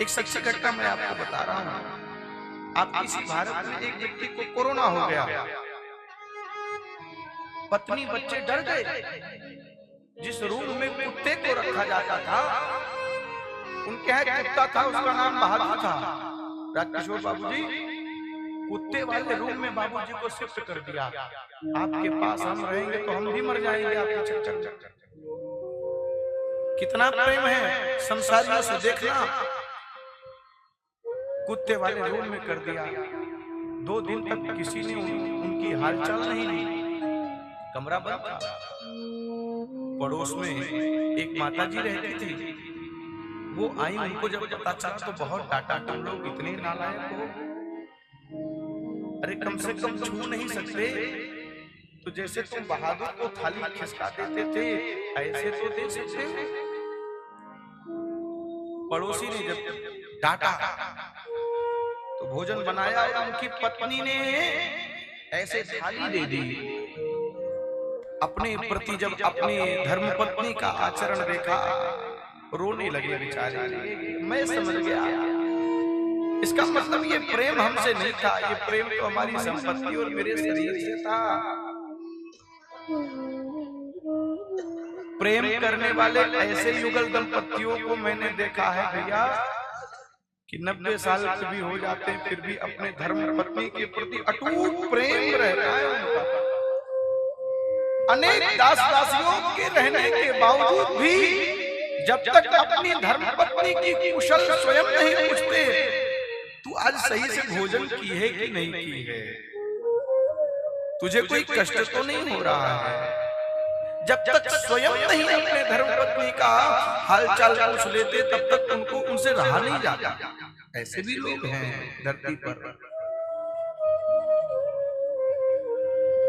एक सच्ची घटना मैं आपको बता रहा हूँ। आप इसी भारत में एक व्यक्ति को कोरोना हो गया, पत्नी बच्चे डर गए। जिस रूम में कुत्ते को रखा जाता था, उनके यहाँ कुत्ता था, उसका नाम बहादुर था। राजकिशोर बाबूजी, कुत्ते वाले रूम में बाबूजी को शिफ्ट कर दिया। आपके पास हम रहेंगे तो हम भी मर जाएंगे आपके चक्कर में। कितना प्रेम है संसारियों से देखना। कुत्ते वाले रूम में कर दिया। 2 दिन तक किसी ने उनकी हालचाल नहीं ली। कमरा बंद था। पड़ोस में एक माताजी रहती थी। वो आई, उनको जब पता चला तो बहुत डांटा। तुम लोग इतने नालायक हो, अरे कम से कम छू नहीं सकते तो जैसे तुम बहादुर को थाली खिसका देते थे ऐसे तो दे सकते हो। पड़ोसी ने जब डांटा तो भोजन बनाया और उनकी पत्नी ने ऐसे थाली दे दी। अपने प्रति जब अपनी धर्मपत्नी का आचरण देखा, रोने लगे बेचारे। मैं समझ गया इसका मतलब ये प्रेम हमसे नहीं था, ये प्रेम तो हमारी संपत्ति और मेरे शरीर से था। प्रेम करने वाले ऐसे युगल दंपतियों को मैंने देखा है भैया कि 90 साल के भी हो जाते हैं फिर भी अपने धर्म पत्नी के प्रति अटूट प्रेम रहता है उनका। अनेक दास दासियों के रहने के बावजूद भी जब तक अपनी धर्म पत्नी की कुशल स्वयं नहीं पूछते, तू आज सही से भोजन की है कि नहीं की है, तुझे कोई कष्ट तो नहीं हो रहा है। जब तक स्वयं नहीं अपने धर्मपत्नी का हालचाल पूछ लेते तब तक उनको उनसे रहा नहीं जाता। ऐसे भी लोग हैं धरती पर।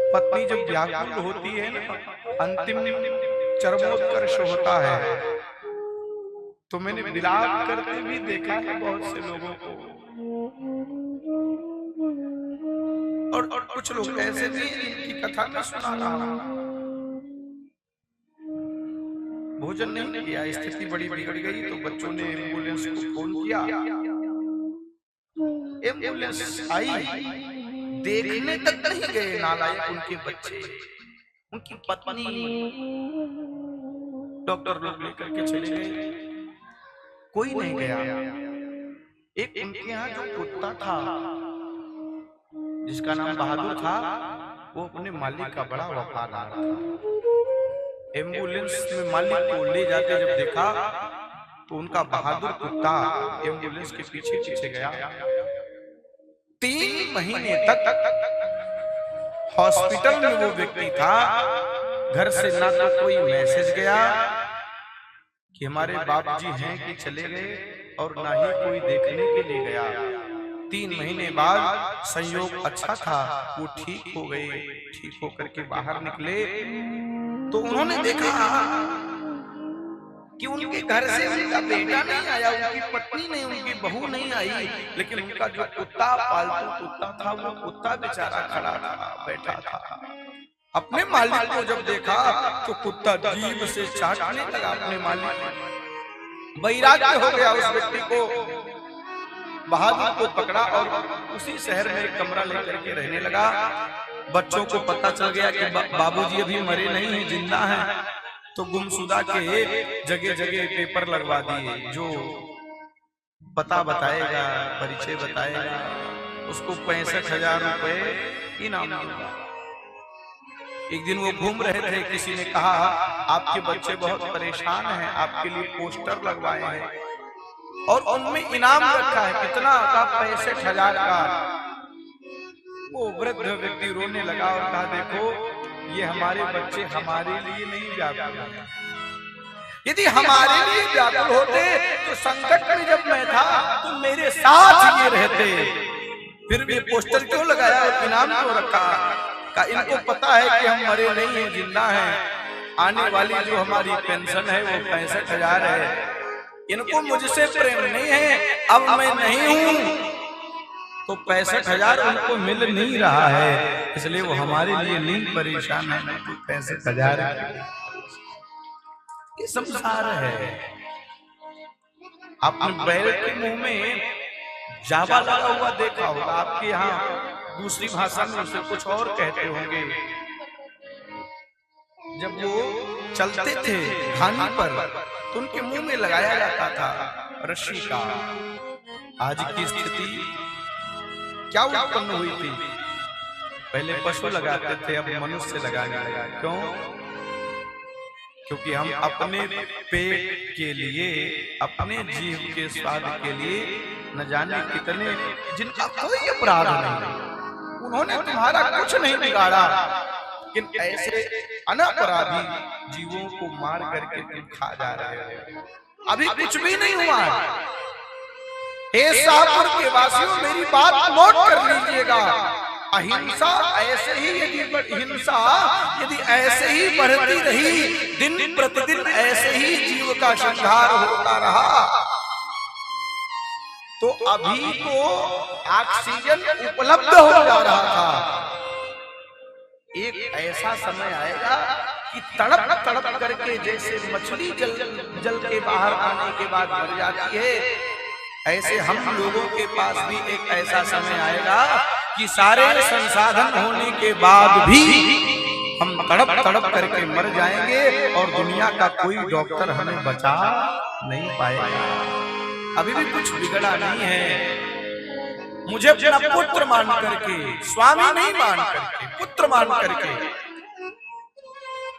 पत्नी जब व्याकुल होती है ना, अंतिम चरमोत्कर्ष होता है, तो मैंने विलाप करते भी देखा है बहुत से लोगों को। और कुछ लोग ऐसे भी इनकी कथा में सुना रहा हूं। भोजन नहीं किया, स्थिति बड़ी बिगड़ गई तो बच्चों ने एम्बुलेंस को फोन किया। एम्बुलेंस आई, देखने तक नहीं गए नालायक उनके बच्चे, उनकी पत्नी। डॉक्टर लोग लेकर के चले गए, कोई नहीं गया। एक उनके यहाँ जो कुत्ता था जिसका नाम बहादुर था, वो अपने मालिक का बड़ा वफादार था। एम्बुलेंस में मालिक को ले जाते जब देखा तो उनका बहादुर कुत्ता एम्बुलेंस के पीछे पीछे गया। 3 महीने तक हॉस्पिटल में वो व्यक्ति था। घर से ना तो कोई मैसेज गया कि हमारे बाबूजी हैं कि चले गए, और ना ही कोई देखने के लिए गया। 3 महीने बाद संयोग अच्छा था, वो ठीक हो गए। ठीक होकर के बाहर निकले तो उन्होंने देखा कि उनके घर से उनका बेटा नहीं आया, उनकी पत्नी नहीं, उनकी बहू नहीं आई, लेकिन उनका जो कुत्ता, पालतू कुत्ता था, वो कुत्ता बेचारा खड़ा था, बैठा था। अपने मालिक को जब देखा तो कुत्ता जीभ से चाटने लगा अपने मालिक को। वैराग्य हो गया उस व्यक्ति को। बहादुर को पकड़ा और उसी शहर में एक कमरा लेकर के रहने लगा। बच्चों को पता चल गया कि बाबूजी अभी मरे नहीं हैं, जिंदा हैं, तो गुमशुदा के जगह जगह पेपर लगवा दिए। जो पता बताएगा, परिचय बताएगा, उसको 65,000 रुपए इनाम दूंगा। एक दिन वो घूम रहे थे, किसी ने कहा आपके बच्चे बहुत परेशान हैं, आपके लिए पोस्टर लगवाए हैं और उनमें इनाम रखा है। कितना का? 65,000 का। वो वृद्ध व्यक्ति रोने लगा और कहा देखो ये हमारे बच्चे हमारे लिए नहीं व्याकुल हैं। यदि हमारे लिए व्याकुल होते तो संकट में जब मैं था तो मेरे साथ ये रहते, फिर भी पोस्टर क्यों लगाया और इनाम क्यों रखा? का इनको पता है कि हम मरे नहीं हैं, जिंदा हैं। आने वाली जो हमारी पेंशन है वो 65,000 है। इनको मुझसे प्रेम नहीं है, अब मैं नहीं हूं तो 65,000 उनको मिल नहीं रहा है, इसलिए वो हमारे लिए नहीं परेशान है। 65,000 ये संसार है। आपने बैल के मुंह में जावा लगा हुआ देखा होगा, आपके यहाँ दूसरी भाषा में उसे कुछ और कहते होंगे। जब वो चलते थे घानी पर तो उनके मुंह में लगाया जाता था रस्सी का। आज की स्थिति क्या उत्पन्न हुई थी? पहले पशु लगाते थे, अब मनुष्य लगाने लगा। क्यों? क्योंकि हम अपने पेट के लिए, अपने जीव के स्वाद के लिए न जाने कितने, जिनका कोई अपराध नहीं, उन्होंने तुम्हारा कुछ नहीं बिगाड़ा, लेकिन ऐसे अनपराधी जीवों को मार करके तुम खा जा रहे हो। अभी कुछ भी नहीं हुआ है। हे शाहपुर के वासियों, मेरी बात नोट कर लीजिएगा। अहिंसा ऐसे ही यदि ऐसे ही बढ़ती रही, दिन प्रतिदिन ऐसे ही जीव का संहार होता रहा, तो अभी तो ऑक्सीजन उपलब्ध हो जा रहा था। एक ऐसा समय आएगा कि तड़प तड़प करके जैसे मछली जल के बाहर आने के बाद मर जाती है, ऐसे हम लोगों के पास भी एक ऐसा समय आएगा कि सारे संसाधन होने के बाद भी हम तड़प तड़प करके मर जाएंगे और दुनिया का कोई डॉक्टर हमें बचा नहीं पाएगा। अभी भी कुछ बिगड़ा नहीं है। मुझे अपना पुत्र मान करके, स्वामी नहीं मान करके, पुत्र मान करके,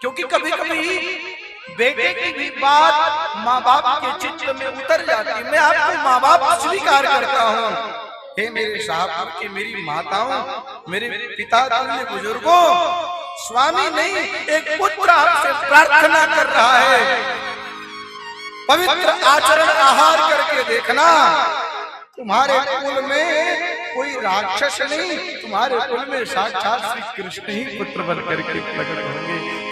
क्योंकि कभी कभी बेटे की भी बात माँ बाप के चित्त में उतर जाती। मैं आपको माँ बाप स्वीकार करता हूँ। हे मेरे शाहपुर के मेरी माताओं, मेरे पिता तुल्य बुजुर्गों, स्वामी नहीं, एक पुत्र आपसे प्रार्थना कर रहा है। पवित्र आचरण आहार करके देखना, तुम्हारे कुल में कोई राक्षस नहीं, तुम्हारे कुल में साक्षात श्री कृष्ण ही पुत्र बन करके प्रकट होंगे।